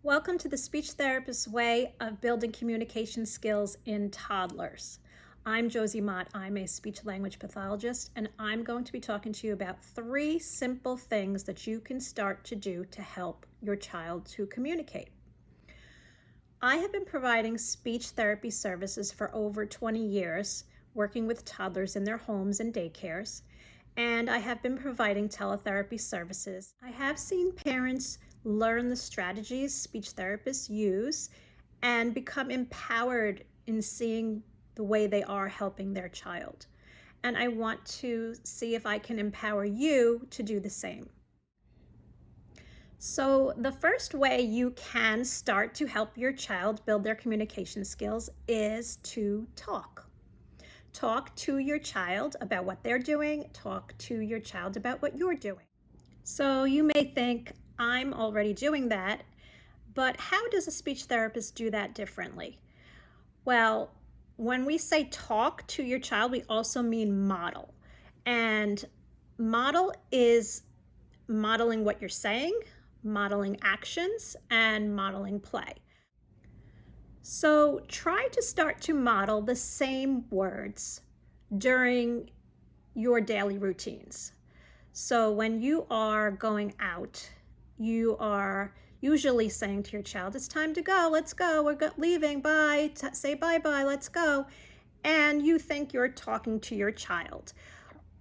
Welcome to the Speech Therapist's Way of Building Communication Skills in Toddlers. I'm Josie Mott. I'm a speech language pathologist, and I'm going to be talking to you about 3 simple things that you can start to do to help your child to communicate. I have been providing speech therapy services for over 20 years, working with toddlers in their homes and daycares, and I have been providing teletherapy services. I have seen parents learn the strategies speech therapists use and become empowered in seeing the way they are helping their child. And I want to see if I can empower you to do the same. So the first way you can start to help your child build their communication skills is to talk. Talk to your child about what they're doing. Talk to your child about what you're doing. So you may think, I'm already doing that, but how does a speech therapist do that differently? Well, when we say talk to your child, we also mean model. And model is modeling what you're saying, modeling actions, and modeling play. So try to start to model the same words during your daily routines. So when you are going out, you are usually saying to your child, it's time to go, let's go, we're leaving, bye, say bye-bye, let's go. And you think you're talking to your child.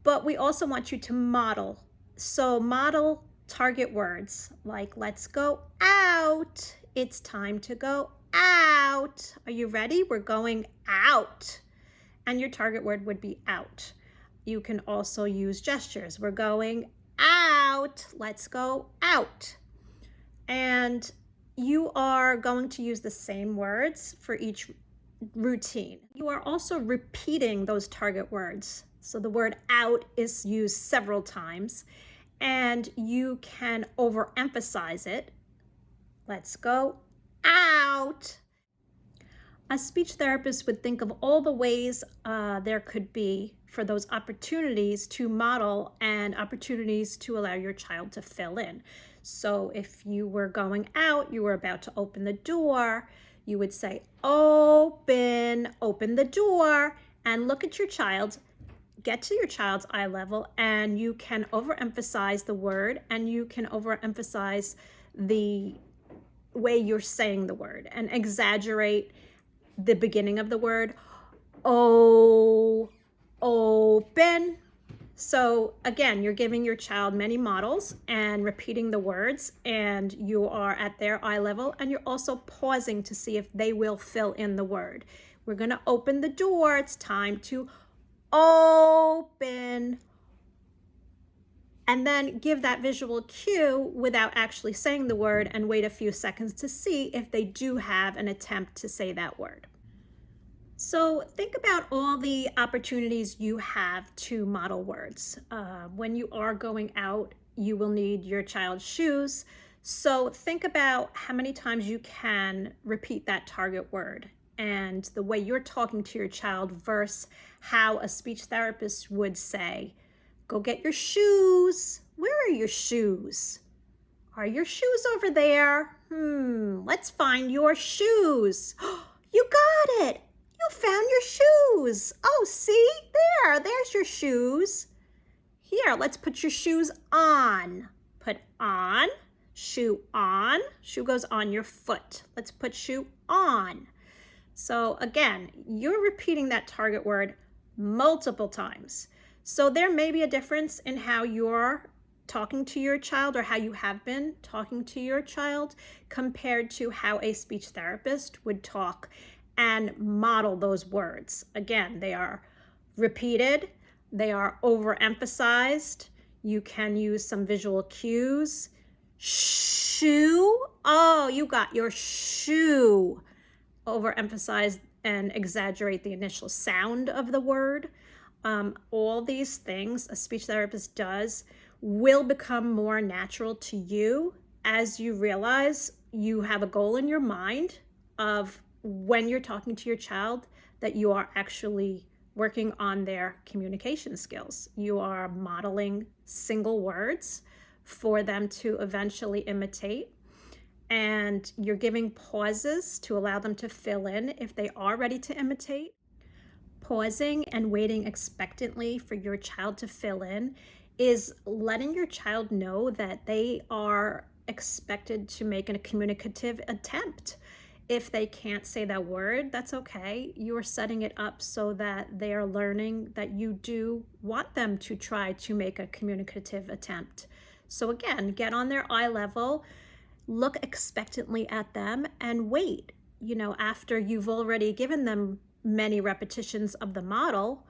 But we also want you to model. So model target words like, let's go out, it's time to go out. Are you ready? We're going out. And your target word would be out. You can also use gestures. We're going out. Let's go out. And you are going to use the same words for each routine. You are also repeating those target words. So the word out is used several times, and you can overemphasize it. Let's go out. A speech therapist would think of all the ways there could be for those opportunities to model and opportunities to allow your child to fill in. So if you were going out, you were about to open the door, you would say, open the door, and look at your child, get to your child's eye level, and you can overemphasize the word, and you can overemphasize the way you're saying the word and exaggerate the beginning of the word. Open. So again, you're giving your child many models and repeating the words, and you are at their eye level, and you're also pausing to see if they will fill in the word. We're going to open the door. It's time to open. And then give that visual cue without actually saying the word, and wait a few seconds to see if they do have an attempt to say that word. So think about all the opportunities you have to model words. When you are going out, you will need your child's shoes. So think about how many times you can repeat that target word and the way you're talking to your child versus how a speech therapist would say, go get your shoes. Where are your shoes? Are your shoes over there? Let's find your shoes. You got it. You found your shoes. Oh, see? There's your shoes. Here, let's put your shoes on. Put on, shoe on. Shoe goes on your foot. Let's put shoe on. So again, you're repeating that target word multiple times. So there may be a difference in how you're talking to your child or how you have been talking to your child compared to how a speech therapist would talk and model those words. Again, they are repeated, they are overemphasized. You can use some visual cues. Shoe, oh, you got your shoe. Overemphasize and exaggerate the initial sound of the word. All these things a speech therapist does will become more natural to you as you realize you have a goal in your mind of when you're talking to your child that you are actually working on their communication skills. You are modeling single words for them to eventually imitate. and you're giving pauses to allow them to fill in if they are ready to imitate. Pausing and waiting expectantly for your child to fill in is letting your child know that they are expected to make a communicative attempt. If they can't say that word, that's okay. You're setting it up so that they are learning that you do want them to try to make a communicative attempt. So again, get on their eye level, look expectantly at them, and wait. After you've already given them many repetitions of the model,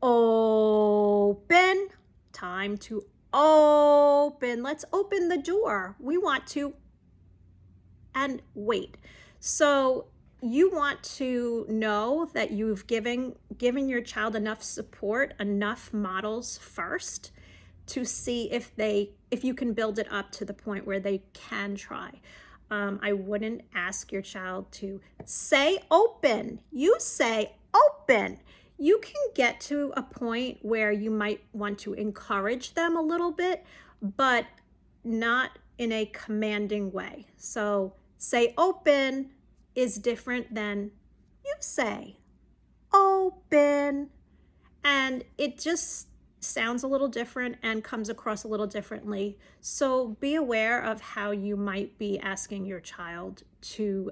open, time to open. Let's open the door. We want to, and wait. So you want to know that you've given your child enough support, enough models first, to see if you can build it up to the point where they can try. I wouldn't ask your child to say open. You say open. You can get to a point where you might want to encourage them a little bit, but not in a commanding way. So say open is different than you say open. And it just sounds a little different and comes across a little differently. So be aware of how you might be asking your child to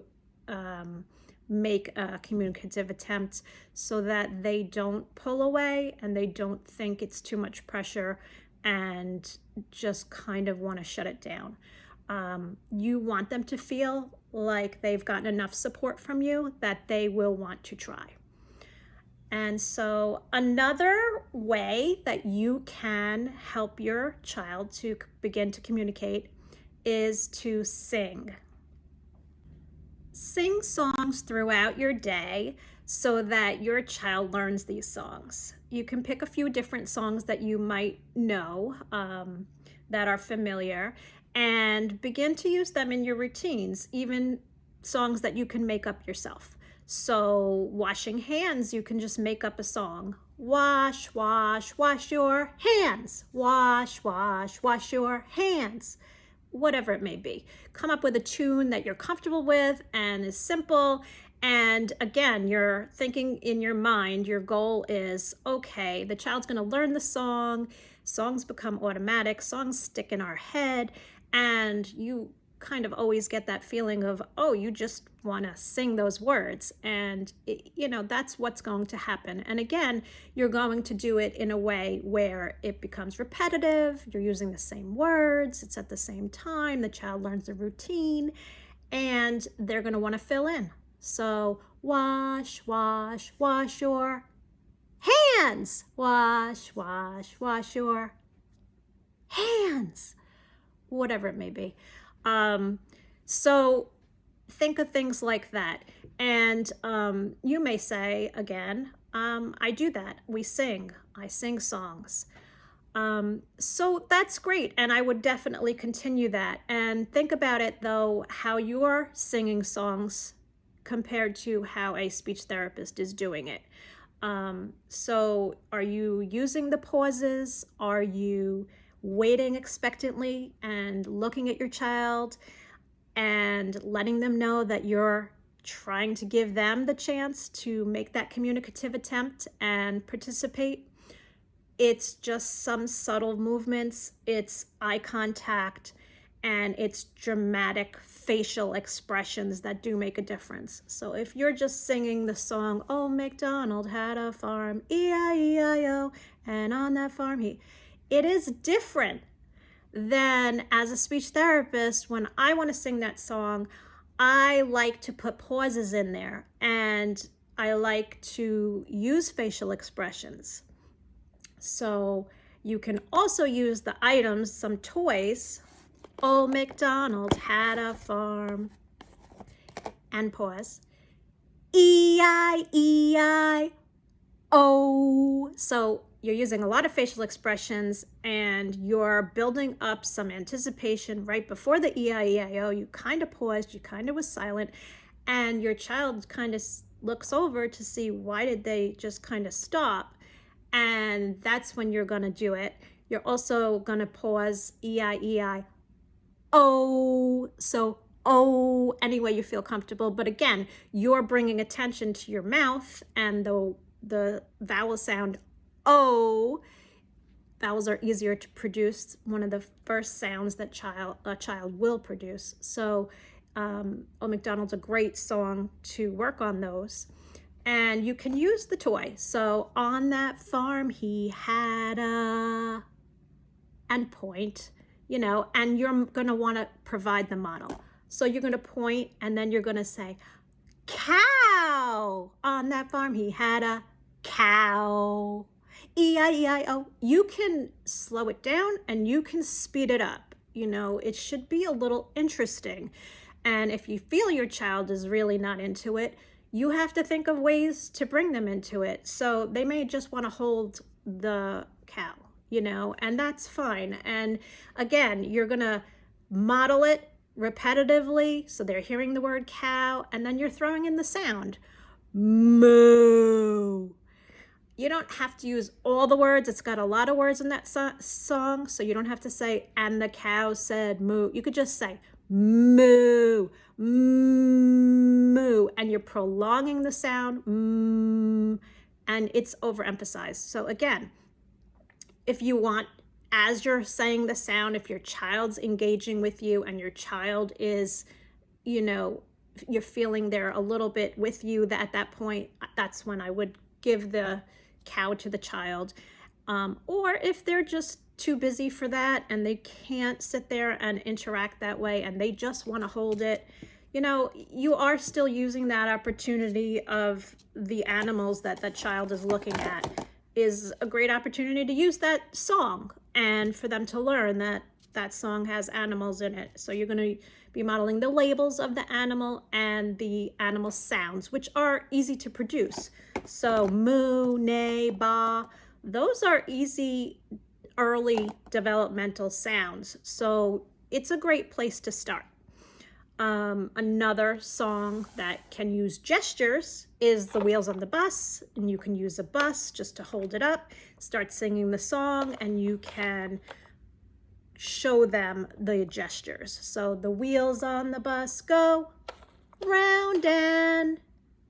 make a communicative attempt so that they don't pull away and they don't think it's too much pressure and just kind of want to shut it down. You want them to feel like they've gotten enough support from you that they will want to try. And so another way that you can help your child to begin to communicate is to sing. Sing songs throughout your day so that your child learns these songs. You can pick a few different songs that you might know that are familiar and begin to use them in your routines, even songs that you can make up yourself. So washing hands, you can just make up a song. Wash, wash, wash your hands. Wash, wash, wash your hands. Whatever it may be. Come up with a tune that you're comfortable with and is simple. And again, you're thinking in your mind, your goal is, okay, the child's going to learn the song. Songs become automatic. Songs stick in our head. And you kind of always get that feeling of, oh, you just want to sing those words. And, that's what's going to happen. And again, you're going to do it in a way where it becomes repetitive. You're using the same words. It's at the same time. The child learns the routine and they're going to want to fill in. So wash, wash, wash your hands. Wash, wash, wash your hands. Whatever it may be. So think of things like that. And you may say, again, I do that. We sing. I sing songs. So that's great. And I would definitely continue that. And think about it, though, how you're singing songs compared to how a speech therapist is doing it. So are you using the pauses? Are you waiting expectantly and looking at your child and letting them know that you're trying to give them the chance to make that communicative attempt and participate? It's just some subtle movements, it's eye contact, and it's dramatic facial expressions that do make a difference. So if you're just singing the song, "Old MacDonald had a farm, E-I-E-I-O, and on that farm it is different than as a speech therapist. When I want to sing that song, I like to put pauses in there and I like to use facial expressions. So you can also use the items, some toys. Old MacDonald had a farm. And pause. E-I-E-I-O. So you're using a lot of facial expressions and you're building up some anticipation right before the E-I-E-I-O. You kind of paused, you kind of was silent, and your child kind of looks over to see why did they just kind of stop. And that's when you're going to do it. You're also going to pause E-I-E-I-O. So oh, any way you feel comfortable. But again, you're bringing attention to your mouth and the vowel sound oh. Vowels are easier to produce, one of the first sounds that a child will produce. So Old MacDonald's a great song to work on those. And you can use the toy. So on that farm he had a, and point, and you're going to want to provide the model. So you're going to point and then you're going to say, cow. On that farm he had a cow. E-I-E-I-O. You can slow it down and you can speed it up. It should be a little interesting. And if you feel your child is really not into it, you have to think of ways to bring them into it. So they may just want to hold the cow, and that's fine. And again, you're going to model it repetitively. So they're hearing the word cow, and then you're throwing in the sound. Moo. You don't have to use all the words. It's got a lot of words in that song, so you don't have to say, and the cow said moo. You could just say, moo, moo, and you're prolonging the sound, and it's overemphasized. So again, if you want, as you're saying the sound, if your child's engaging with you and your child is, you're feeling they're a little bit with you, that at that point, that's when I would give the cow to the child. Or if they're just too busy for that and they can't sit there and interact that way and they just want to hold it, you are still using that opportunity of the animals that the child is looking at, is a great opportunity to use that song and for them to learn that that song has animals in it. So you're going to be modeling the labels of the animal and the animal sounds, which are easy to produce. So moo, neigh, ba, those are easy early developmental sounds. So it's a great place to start. Another song that can use gestures is The Wheels on the Bus, and you can use a bus just to hold it up, start singing the song, and you can show them the gestures. So the wheels on the bus go round and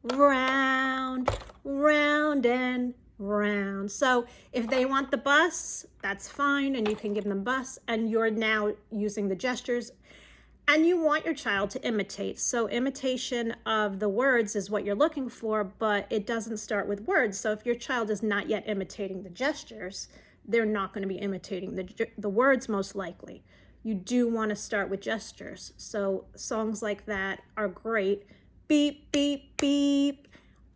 round, round and round. So if they want the bus, that's fine, and you can give them bus, and you're now using the gestures. And you want your child to imitate. So imitation of the words is what you're looking for, but it doesn't start with words. So if your child is not yet imitating the gestures, they're not going to be imitating the words most likely. You do want to start with gestures. So songs like that are great. Beep, beep, beep.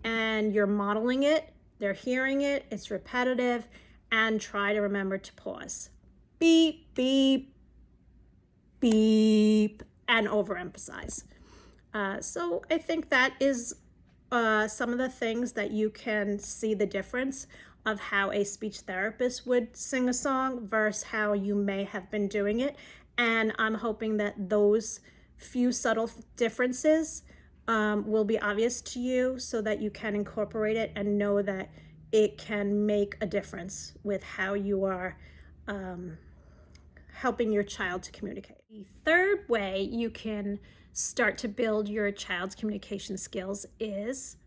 And you're modeling it. They're hearing it. It's repetitive. And try to remember to pause. Beep, beep, beep, and overemphasize. So I think that is some of the things that you can see the difference of how a speech therapist would sing a song versus how you may have been doing it. And I'm hoping that those few subtle differences will be obvious to you so that you can incorporate it and know that it can make a difference with how you are helping your child to communicate. The third way you can start to build your child's communication skills is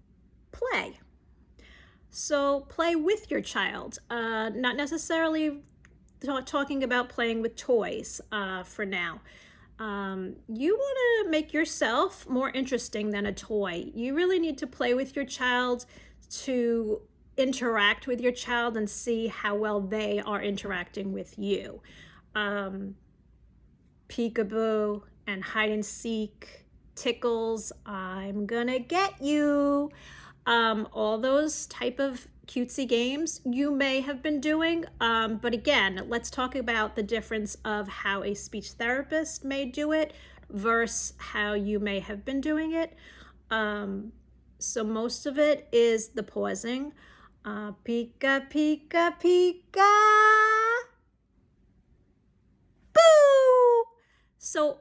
play. So play with your child, not necessarily talking about playing with toys for now. You want to make yourself more interesting than a toy. You really need to play with your child to interact with your child and see how well they are interacting with you. Peekaboo and hide and seek, tickles, I'm gonna get you. All those type of cutesy games you may have been doing. But again, let's talk about the difference of how a speech therapist may do it versus how you may have been doing it. So most of it is the pausing. Pika, pika, pika. Boo! So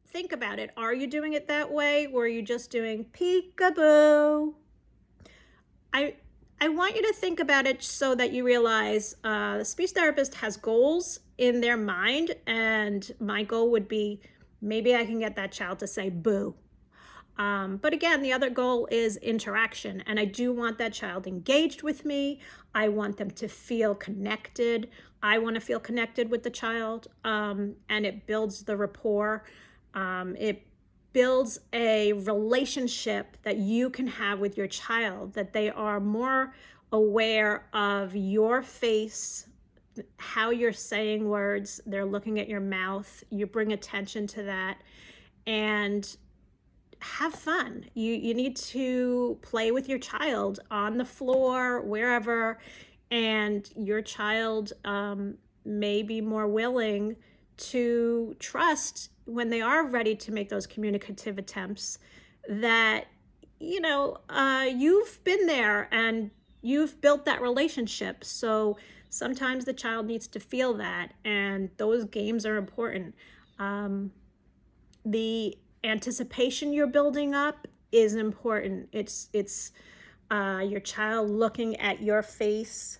think about it. Are you doing it that way, or are you just doing peekaboo? I want you to think about it so that you realize the speech therapist has goals in their mind, and my goal would be Maybe I can get that child to say boo. But again, the other goal is interaction. And I do want that child engaged with me. I want them to feel connected. I want to feel connected with the child. And it builds the rapport. It builds a relationship that you can have with your child, that they are more aware of your face, how you're saying words, they're looking at your mouth, you bring attention to that, and have fun. You need to play with your child on the floor, wherever, and your child may be more willing to trust when they are ready to make those communicative attempts that, you've been there and you've built that relationship. So sometimes the child needs to feel that, and those games are important. The anticipation you're building up is important. It's your child looking at your face,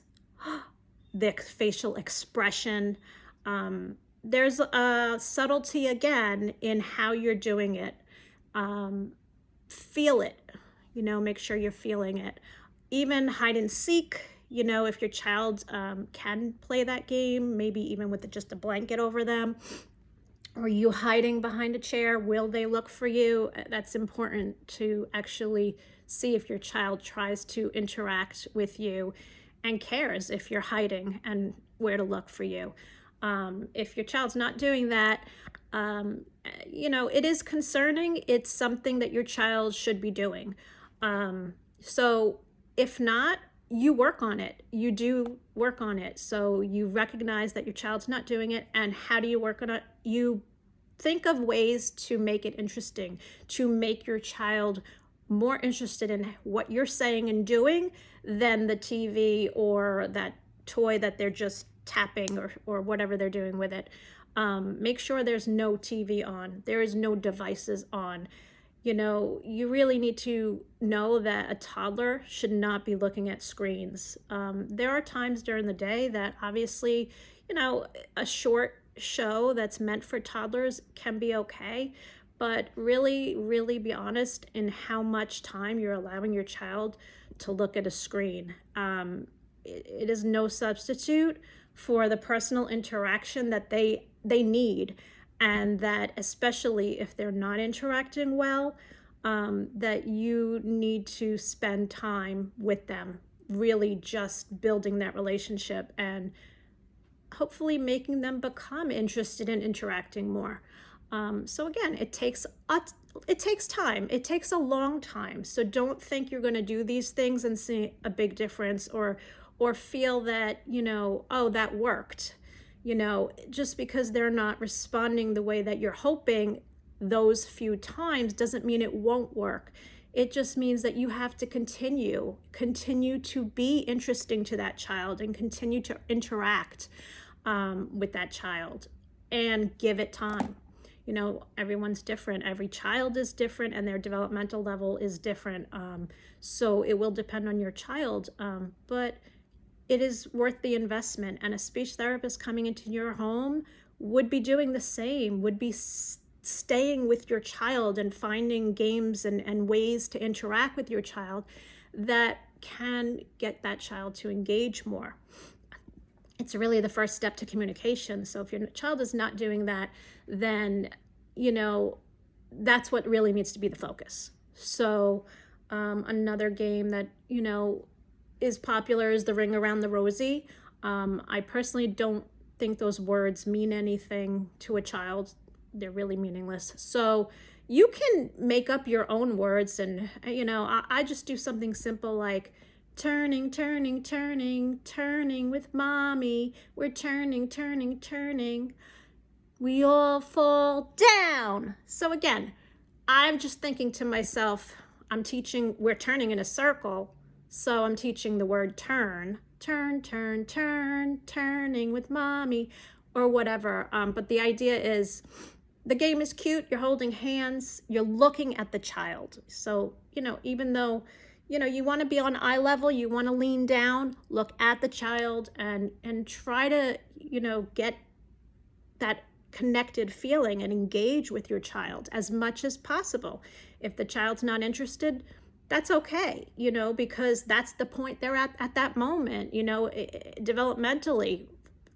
the facial expression. There's a subtlety again in how you're doing it. Feel it, make sure you're feeling it. Even hide and seek, if your child can play that game, maybe even with just a blanket over them, or you hiding behind a chair, will they look for you? That's important to actually see if your child tries to interact with you and cares if you're hiding and where to look for you. If your child's not doing that, it is concerning. It's something that your child should be doing. So if not, you work on it. You do work on it. So you recognize that your child's not doing it. And how do you work on it? You think of ways to make it interesting, to make your child more interested in what you're saying and doing than the TV or that toy that they're just tapping or whatever they're doing with it. Make sure there's no TV on. There is no devices on. You really need to know that a toddler should not be looking at screens. There are times during the day that obviously, a short show that's meant for toddlers can be okay, but really, really be honest in how much time you're allowing your child to look at a screen. It is no substitute for the personal interaction that they need, and that especially if they're not interacting well, that you need to spend time with them, really just building that relationship and hopefully making them become interested in interacting more. So again, it takes time. It takes a long time. So don't think you're going to do these things and see a big difference or feel that, oh, that worked. Just because they're not responding the way that you're hoping those few times doesn't mean it won't work. It just means that you have to continue to be interesting to that child and continue to interact with that child and give it time. Everyone's different. Every child is different and their developmental level is different. So it will depend on your child, but it is worth the investment. And a speech therapist coming into your home would be doing the same, would be staying with your child and finding games and ways to interact with your child that can get that child to engage more. It's really the first step to communication. So if your child is not doing that, then, that's what really needs to be the focus. So another game that, is popular is the Ring Around the Rosie. I personally don't think those words mean anything to a child. They're really meaningless. So you can make up your own words and, I just do something simple like, turning, turning, turning, turning with mommy. We're turning, turning, turning. We all fall down. So again, I'm just thinking to myself, we're turning in a circle. So I'm teaching the word turn, turn, turn, turn, turning with mommy, or whatever. But the idea is the game is cute. You're holding hands. You're looking at the child. So, even though you want to be on eye level, you want to lean down, look at the child and try to, get that connected feeling and engage with your child as much as possible. If the child's not interested, that's okay, because that's the point they're at that moment, developmentally,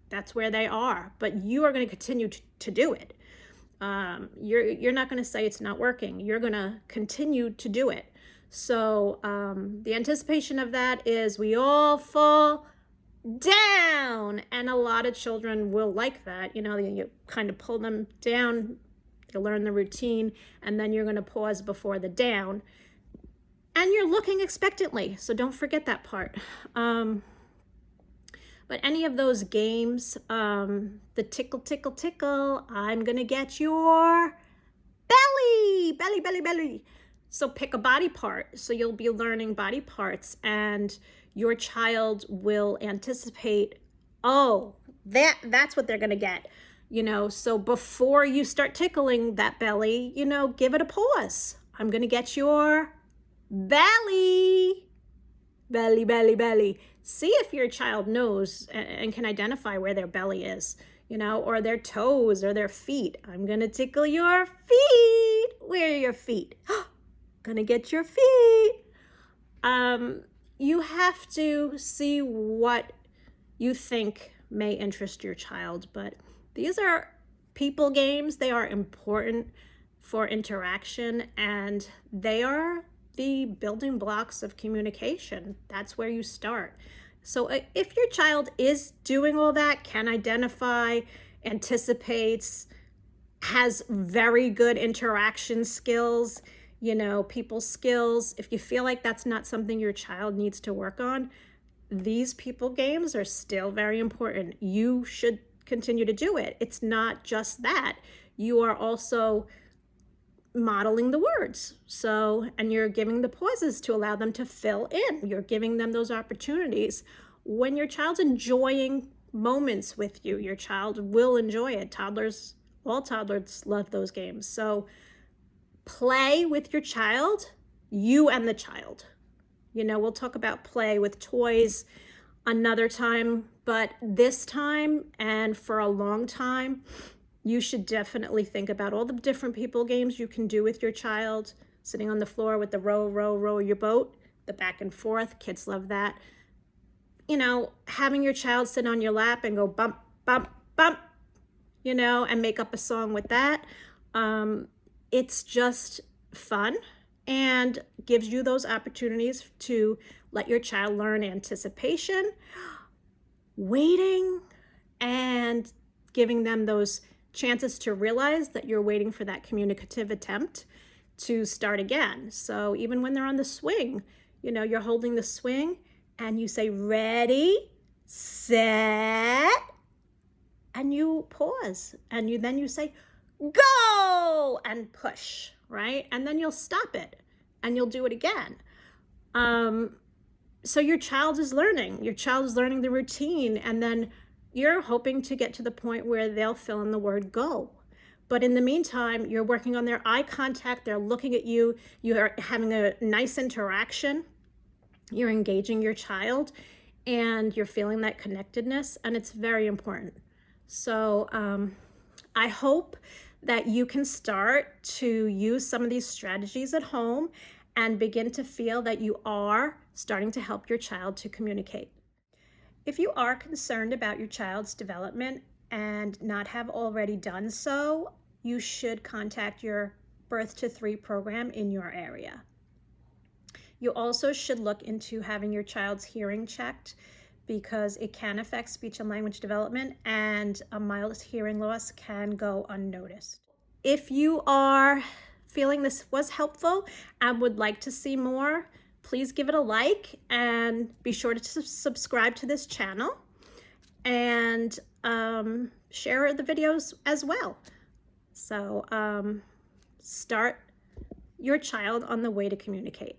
that's where they are. But you are going to continue to do it. You're not going to say it's not working. You're going to continue to do it. So the anticipation of that is we all fall down, and a lot of children will like that. You kind of pull them down, you learn the routine, and then you're going to pause before the down, and you're looking expectantly, so don't forget that part. But any of those games, the tickle, tickle, tickle, I'm gonna get your belly, belly, belly, belly. So pick a body part. So you'll be learning body parts, and your child will anticipate, oh, that's what they're gonna get. So before you start tickling that belly, give it a pause. I'm gonna get your belly, belly, belly, belly. See if your child knows and can identify where their belly is, or their toes or their feet. I'm going to tickle your feet. Where are your feet? Gonna get your feet. You have to see what you think may interest your child, but these are people games. They are important for interaction, and they are the building blocks of communication. That's where you start. So if your child is doing all that, can identify, anticipates, has very good interaction skills, people skills, if you feel like that's not something your child needs to work on, these people games are still very important. You should continue to do it. It's not just that. You are also modeling the words. And you're giving the pauses to allow them to fill in. You're giving them those opportunities. When your child's enjoying moments with you, your child will enjoy it. All toddlers love those games. So play with your child, you and the child. We'll talk about play with toys another time, but this time and for a long time, you should definitely think about all the different people games you can do with your child. Sitting on the floor with the row your boat, the back and forth, kids love that. Having your child sit on your lap and go bump, bump, bump, and make up a song with that. It's just fun and gives you those opportunities to let your child learn anticipation, waiting, and giving them those chances to realize that you're waiting for that communicative attempt to start again. So even when they're on the swing, you're holding the swing and you say, ready, set, and you pause. And then you say, go, and push, right? And then you'll stop it and you'll do it again. So your child is learning. Your child is learning the routine, and then you're hoping to get to the point where they'll fill in the word go. But in the meantime, you're working on their eye contact. They're looking at you. You're having a nice interaction. You're engaging your child, and you're feeling that connectedness, and it's very important. So I hope that you can start to use some of these strategies at home and begin to feel that you are starting to help your child to communicate. If you are concerned about your child's development and not have already done so, you should contact your Birth to 3 program in your area. You also should look into having your child's hearing checked, because it can affect speech and language development, and a mild hearing loss can go unnoticed. If you are feeling this was helpful and would like to see more, please give it a like and be sure to subscribe to this channel, and share the videos as well. So start your child on the way to communicate.